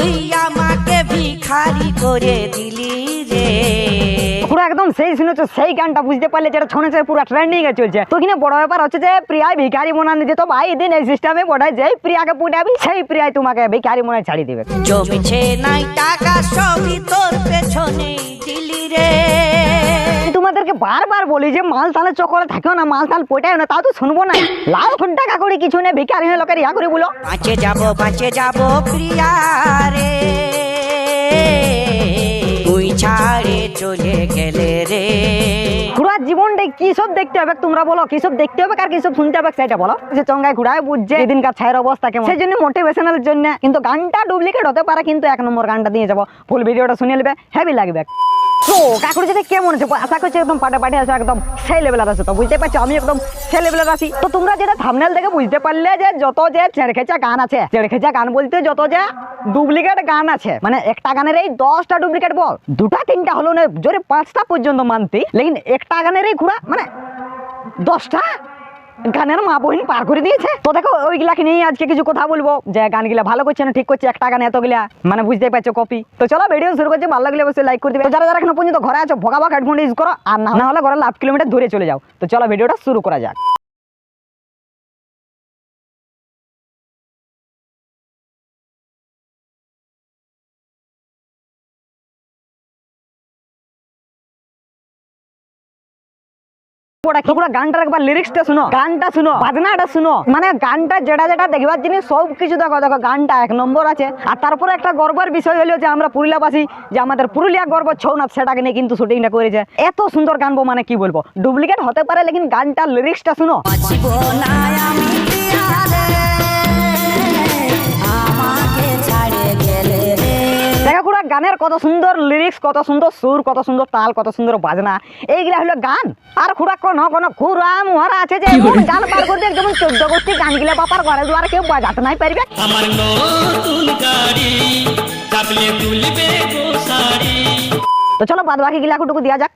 তুই আমাকে ভিখারি করে দিলি রে। পুরো একদম সেই শুনেছো, সেই গানটা বুঝতে পারলে যেটা ছনেছে পুরো ট্রেন্ডিং এ চলছে। তো কিনা বড় ব্যাপার হচ্ছে যে প্রিয়ায় ভিখারি মনান দিতে, তো ভাই দিন এই সিস্টেমে পড়ায় যেই প্রিয়াকে পুটাবি সেই প্রিয়ায় তোমাকে ভিখারি মনে ছাড়ি দিবে। জমেছে নাই টাকা সবই তোর পেছনে দিলি রে। তোমাদেরকে বারবার বলি যে মাল তালে চকরে থাকো না, মাল তাল পটায় না, তাও তো শুনবো না। লাল ঘন্টা কাকড়ি কিছু নেই, ভিখারি হয়ে লোকের ইয়া করে বলো বাঁচে যাব প্রিয়া রে, তুই ছাড়ে চলে গেলে রে। পুরা জীবনটাই কি সব দেখতে হবে তোমরা বলো, কি সব দেখতে হবে আর কি সব শুনতে হবে সেটা বলো। যে চঙ্গায় ঘুরায় বুঝছে এদিনকার ছায়ের অবস্থা কেমন, সেই জন্য মোটিভেশনাল জন্য। কিন্তু গানটা ডুপ্লিকেট হতে পারে, কিন্তু এক নম্বর গানটা দিয়ে যাবো। ফুল ভিডিওটা শুনে নেবে, হেভি লাগবে। তো কাকুর যেটা কেমন আছে আশা করছি একদম পাটে আছে, একদম সেই লেভেলের আছে। তো বুঝতে পারছো আমি একদম সেই লেভেলের আছি। তো তোমরা যেটা থাম্বনেল দেখে বুঝতে পারলে যে যত যে ছেড়খেঁচা গান আছে, ছেড়খেঁচা গান বলতে যত যে ডুপ্লিকেট গান আছে, মানে একটা গানের এই 10টা ডুপ্লিকেট বল, 2টা 3টা হলো না, জোরে 5টা পর্যন্ত মানতি, লেকিন একটা গানের এই ঘোড়া মানে 10টা গানের মা বহিন পার করে দিয়েছে। তো দেখো ওইগুলাকে নিয়ে আজকে কিছু কথা বলবো, যে গানগুলা ভালো করছে না ঠিক করছে, একটা গানে এতগুলা মানে বুঝতে পারছো কপি। তো চলো ভিডিও শুরু করছি, ভালো লাগলে অবশ্যই লাইক করে দিবে। যারা যারা এখনো পর্যন্ত ঘরে আছো ভগাভাগ হেডফোন ইউজ করো, আর না হলে ঘরে লাভ কিলোমিটার দূরে চলে যাও। তো চলো ভিডিওটা শুরু করা যাক। গানটার একবার লিরিক্সটা শুনো, গানটা শুনো, বাজনাটা শুনো, মানে গানটা যেটা যেটা দেখবার জিনিস সব কিছু দেখো। দেখো গানটা এক নম্বর আছে। আর তারপরে একটা গর্বের বিষয় হলো যে আমরা পুরুলিয়াবাসী, যে আমাদের পুরুলিয়া গর্ব ছৌনাথ, সেটাকে নিয়ে কিন্তু শুটিংটা করেছে। এত সুন্দর গানবো মানে কি বলবো, ডুপ্লিকেট হতে পারে লেকিন গানটার লিরিক্সটা শুনো। গানের কত সুন্দর লিরিক্স, কত সুন্দর সুর, কত সুন্দর তাল, কত সুন্দর বাজনা, এইগুলা হলো গান। আর খুড়া কোনো খুড়া মুহারা আছে যে গান পার করতে যেমন 14 গোষ্ঠী গানগুলা বাপার ঘরে দুয়ারে কেউ বাজাতে নাই পারবে। আমার নতুন গাড়ি চাপলে তুলবে গো শাড়ি। তো চলো বাদ বাকি গিলা কুটুকু দিয়া যাক।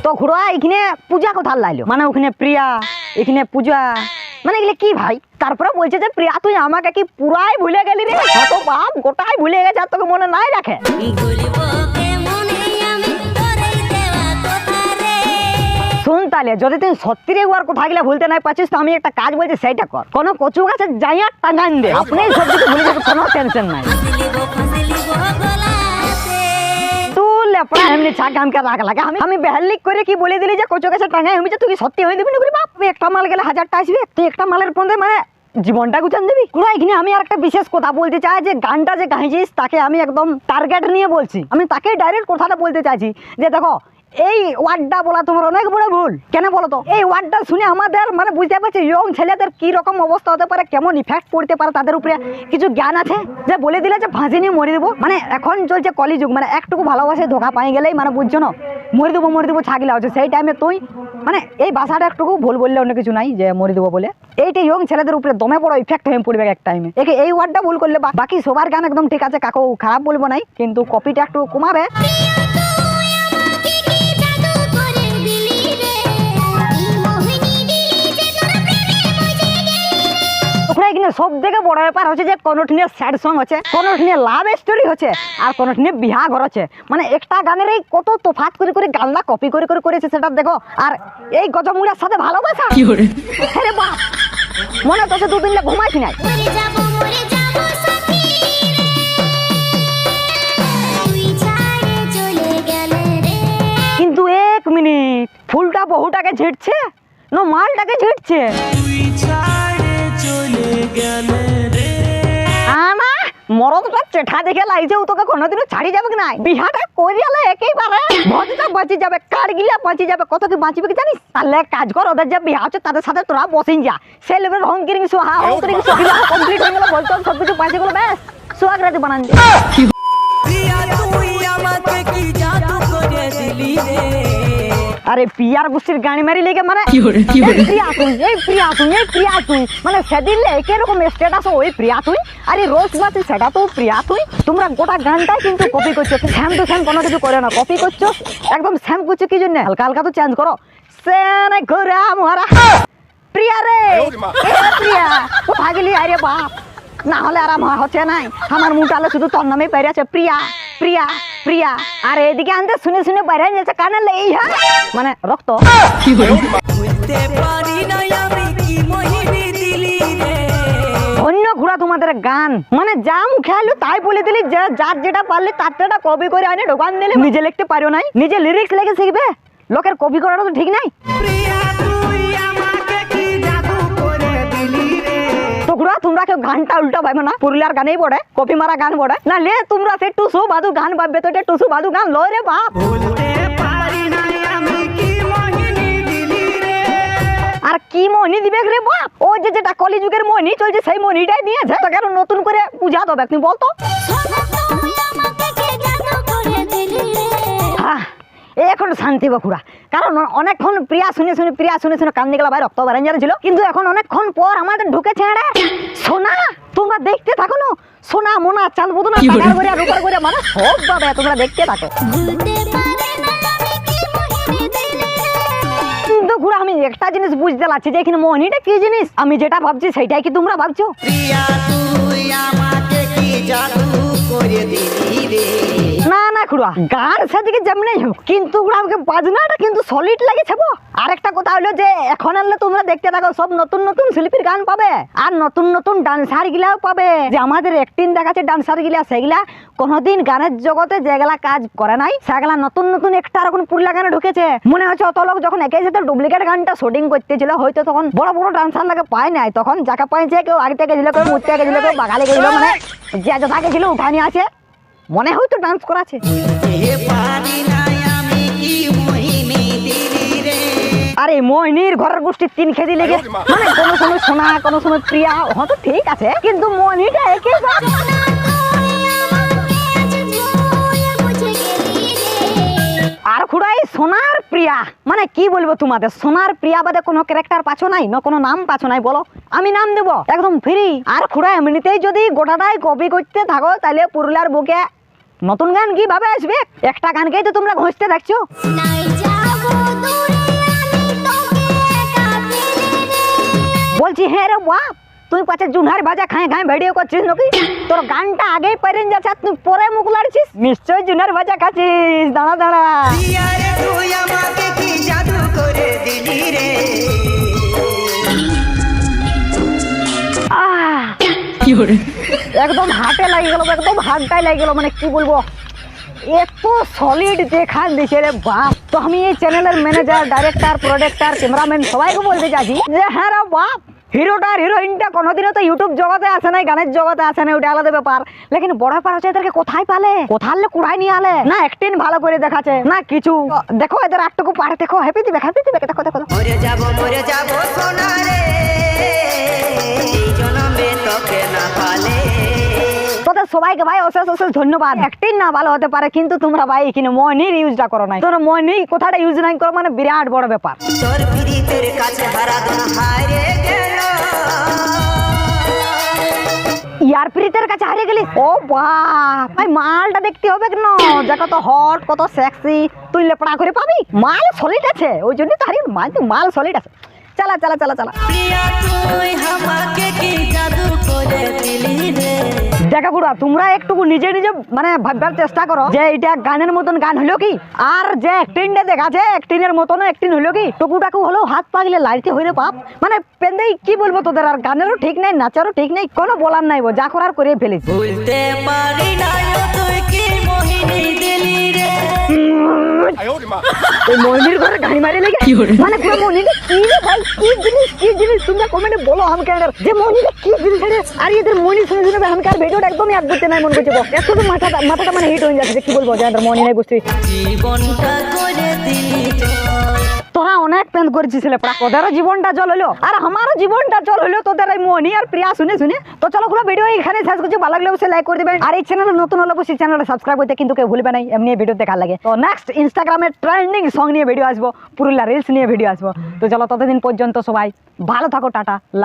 তো খুড়া এখানে পূজা কথা লাইলো, মানে ওখানে প্রিয়া, এখানে পূজা, মানে এগুলো কি ভাই? তারপরে বলছে যে প্রিয়া তুই আমাকে কি পুরাই ভুলে গেলি রে? তো বাপ গোটাই ভুলে গেছে, আর তোকে মনে নাই রাখে। শুন তাহলে, যদি তুই সত্যি ওর কথা গেলে ভুলতে নাই পারছিস, তো আমি একটা কাজ বলছি সেইটা কর। কোনো কচু গাছে যাইয়া টাঙান দে, আপনি সব কিছু ভুলে যাবে, কোনো টেনশন নাই। আমি বেহাল্লিক করে কি বলে দিলি যে কচু গাছে টাঙাই আমি, তুই সত্যি হয়ে দিবি না? বাপ একটা মাল গেলে 1000টা আসবে, তুই একটা মালের পন্দে মানে জীবনটা গুছান দিবি। পুরো এখানে আমি আর একটা বিশেষ কথা বলতে চাই, যে গানটা যে গাইছিস তাকে আমি একদম টার্গেট নিয়ে বলছি। আমি তাকে ডাইরেক্ট কথাটা বলতে চাইছি যে দেখো এই ওয়ার্ডটা বলা তোমার অনেক বড় ভুল। কেন বলো তো? এই ওয়ার্ডটা শুনে আমাদের মানে বুঝতে পারছি ইয়ং ছেলেদের কি রকম অবস্থা হতে পারে, কেমন ইফেক্ট পড়তে পারে তাদের উপরে। কিছু জ্ঞান আছে যে বলে দিলে যে ফাঁসি নিয়ে মরে দেবো, মানে এখন চলছে কলিযুগ, মানে একটুকু ভালোবাসে ধোকা পাই গেলেই মানে বুঝছো না মরে দেবো ছাগিলা হচ্ছে। সেই টাইমে তুই মানে এই ভাষাটা একটুকু ভুল বললে অন্য কিছু নাই, যে মরে দেবো বলে। এইটা ইয়ং ছেলেদের উপরে দমে বড় ইফেক্ট হয়ে পড়বে এক টাইমে। একে এই ওয়ার্ডটা ভুল করলে বাকি সবার গান একদম ঠিক আছে, কাকু খারাপ বলবো নাই, কিন্তু কপিটা একটু কমাবে। সব থেকে বড় ব্যাপার হচ্ছে যে কোনটিনে স্যাড সং আছে, কোনটিনে লাভ স্টোরি হচ্ছে, আর কোনটিনে বিহা ঘর আছে। মানে একটা গানের এই কত তোফাত করে করে গানটা কপি করে করে করেছে সেটা দেখো। আর এই গজমুড়ার সাথে ভালোবাসা, আরে বাপ মনে হচ্ছে 2 দিন ঘুমাইছি নাই। কিন্তু 1 মিনিট, ফুলটা বহুটাকে ঝেড়ছে না মালটাকে ঝেড়ছে। মরদটা চেঠা দেখে লাগছে, ও তোকে কোনোদিনও ছাড়ি যাবে কি নাই? বিহাটা করিয়ালে একেবারে ভজটা বাঁচি যাবে, কারগিলা বাঁচি যাবে, কত কি বাঁচিবে কি জানিস? তাহলে কাজ কর, ওদের যে বিহা আছে তাদের সাথে তোরা বসিন যা, সেই লেভেল হংকিরিং সোহা হংকিরিং সোহা কমপ্লিট হয়ে গেল, বলতো সব কিছু বাঁচি গেল, ব্যাস সোহাগ রাতে বানান। আরে পিয়ার গোষ্ঠীর গাড়ি মারি লেগে মানে মানে সেদিন এরকম স্টেটাস ওই প্রিয়া তুই, আরে রোজ বাতি সেটা তো প্রিয়া তুই। তোমরা গোটা গানটাই কিন্তু কপি করছো, সেম টু সেম কোনো কিছু করে না, কপি করছো একদম সেম করছো। কি জন্য? হালকা হালকা তো চেঞ্জ করো। প্রিয়া রে প্রিয়া কোথায় গেলি আরে বাপ না হলে আরাম হচ্ছে নাই আমার মুটালে শুধু তোর নামে বাইরে আছে প্রিয়া প্রিয়া প্রিয়া আর এদিকে আনতে শুনে শুনে বাইরে যাচ্ছে কানে লেই হ্যাঁ মানে রক্ত অন্য ঘোড়া তোমাদের গান মানে যা মুখে আলো তাই বলে দিলি যার যেটা পারলে তারটা কপি করে আনে দোকান দিলে নিজে লিখতে পারো নাই নিজে লিরিক্স লিখে শিখবে লোকের কপি করাটা তো ঠিক নাই তো ঘোড়া তোমরা কেউ গানটা উল্টা পাইবে না পুরুলিয়ার গানেই পড়ে কপি মারা গান পড়ে না লে তোমরা সে টুসু বাদু গান পাবে তো টুসু বাদু গান লয় রে বাপ আর কি মনি দিবে রে বাপ ও যেটা কলিযুগের মনি চলছে সেই মনিটাই দিয়েছে তো কেন নতুন করে পূজা দেবে তুমি বলতো এখন শান্তি বকুড়া কারণ অনেকক্ষণ প্রিয়া শুনে শুনে কান্দি গেলা ভাই রক্ত বারেঞ্জার ছিল কিন্তু এখন অনেকক্ষণ পর আমাদের ঢুকেছে সোনা তোমরা দেখতে থাকো না সোনা মোনা চাঁদ বুদনা টাকার করে রূপার করে মানে সব পাবে তোমরা দেখতে থাকো কিন্তু ঘুরা আমি একটা জিনিস বুঝতে লাগছি যে এখানে মোহনীটা কি জিনিস আমি যেটা ভাবছি সেটাই কি তোমরা ভাবছো প্রিয়া তুই আমাকে কি জাদু করে দিলি রে না না খুড়া গান সেদিকে যেমনই হোক কিন্তু খুড়া আমাকে বাজনাটা কিন্তু সলিড লাগেছে গো আরেকটা কথা হলো যে এখন আনলে তোমরা দেখতে থাকো সব নতুন নতুন শিল্পীর গান পাবে আর নতুন নতুন ডান্সার গিলাও পাবে যে আমাদের অ্যাক্টিং দেখাচ্ছে ডান্সার গিলা সেগুলা কোনোদিন গানের জগতে যেগুলা কাজ করে নাই সেগুলা নতুন নতুন একটা রকম পুরুলিয়া গানে ঢুকেছে মনে হচ্ছে অত লোক যখন একই সাথে ডুপ্লিকেট গানটা শুটিং করতেছিল হয়তো তখন বড় বড় ডান্সার লাগে পায় নাই তখন যাকে পাইছে কেউ আগে থেকে গেছিল কেউ মুড়তে গেছিল কেউ বাগালে গেছিল মানে যে যথা গেছিল উঠানি আছে মনে হয় তো ডান্স করাছে আরে মোহিনীর ঘরের গোষ্ঠী তিন খেদি লেগে মানে কোনো সময় সোনা কোনো সময় প্রিয়া হয়তো ঠিক আছে কিন্তু মোহিনীটা একে আর খুড়াই সোনার প্রিয়া মানে কি বলবো তোমাদের সোনার প্রিয়া বাদে কোনো ক্যারেক্টার পাছো নাই না কোনো নাম পাছো নাই বলো আমি নাম দেবো একদম ফ্রি আর খুড়া এমনিতেই যদি গোটাটাই কপি করতে থাকো তাহলে পুরুলিয়ার বুকে নতুন গান কিভাবে আসবে একটা গানকেই তো তোমরা ঘষতে দেখছো বলছি হ্যাঁ রে বাপ তুই পাছে জুনহার ভাজা খায় খায় ভিডিও করছিস নাকি তোর গানটা আগেই পারেন যাচ্ছে তুই পরে মুখ লাড়ছিস নিশ্চয় জুনহার ভাজা খাচ্ছিস দাঁড়া দাঁড়া তুই আমাকে কি জাদু করে দিলি রে একদম হাতে লাগে গেল একদম হাতটাই লাগে গেল মানে কি বলবো এত সলিড দেখান দিছে রে বাপ তো আমি এই চ্যানেলের ম্যানেজার ডাইরেক্টর প্রোডাক্টর ক্যামেরাম্যান সবাইকে বলতে চাইছি যে হ্যাঁ রে বাপ হিরোটা আর হিরোইনটা কোনোদিনও তো ইউটিউব জগতে আসে নাই গানের জগতে আসে নাই ওটা আলাদা ব্যাপার লেকিন বড় ব্যাপার হচ্ছে এদেরকে কোথায় পালে কোথায় কুড়াই নিয়ে আলে না অ্যাক্টিং ভালো করে দেখাচ্ছে না কিছু দেখো এদের একটুকু পারে দেখো হ্যাপি দিবে দেখো দেখো মরে যাব সোনা রে এই জনমে তোকে না পালে তোদের সবাইকে ভাই অশেষ অশেষ ধন্যবাদ অ্যাক্টিং না ভালো হতে পারে কিন্তু তোমরা ভাই এখানে মনির ইউজটা করো নাই তোমরা মনি কথাটা ইউজ নাই করো মানে বিরাট বড় ব্যাপার তোর প্রীতের কাছে হারা দন হারে গেল ইয়ার প্রীতের কাছে হারিয়ে গেলি ও বাপ ভাই মালটা দেখতে হবে কেন যে কত হট কত সেক্সি তুই লেপড়া করে পাবি মাল সলিড আছে ওই জন্য তো হারিয়ে মাল সলিড আছে চালা চালা চালা চালা প্রিয়া তুই আমাকে কি জাদু করে দিলি রে দেখা গুড়া তোমরা একটু নিজে নিজে মানে ভাববার চেষ্টা করো যে এটা গানের মতন গান হলো কি আর যে অ্যাক্টিংটা দেখাচ্ছে অ্যাক্টিং এর মতন অ্যাক্টিং হলো কি টুকুটাকু হলো হাত পাগলে লাইতে হইরে বাপ মানে পেন্দেই কি বলবো তোদের আর গানেরও ঠিক নাই নাচারও ঠিক নাই কোনো বলার নাই যা করার করে ফেলিস ভুলতে পারি না তুই কি মোহিনী দিলি রে ওই মনির ঘরে গাড়ি মারি লেগে মানে পুরো মনির কি রে ভাই কি জিনিস তোমরা কমেন্টে বলো আমাকে যে মনির কি জিনিস রে আর এদের মনি শুনে শুনে আমাকে আর ভিডিওটা একদমই এক করতে নাই মন করছে এত তো মাথাটা মানে হিট হয়ে যাচ্ছে কি বলবো যে এদের মনি নাই বুঝছি জীবনটা করে দিলি তোরা অনেক প্যান্ট করেছিস লেপড়া তোদেরও জীবনটা জল হলো আর আমারও জীবনটা জল হলো তোদের এই মনি আর প্রিয়া শুনে তো চলো পুরো ভিডিও এখানে শেষ করছি ভালো লাগলে অবশ্যই লাইক করে দিবেন আর এই চ্যানেলে নতুন হলে অবশ্যই চ্যানেলটা সাবস্ক্রাইব করতে কিন্তু কেউ ভুলবে না এমনি ভিডিও দেখার লাগে তো নেক্সট ইনস্টাগ্রামে ট্রেন্ডিং সং নিয়ে ভিডিও আসবো পুরুলিয়া রিলস নিয়ে ভিডিও আসবো তো চলো ততদিন পর্যন্ত সবাই ভালো থাকো টাটা লাভ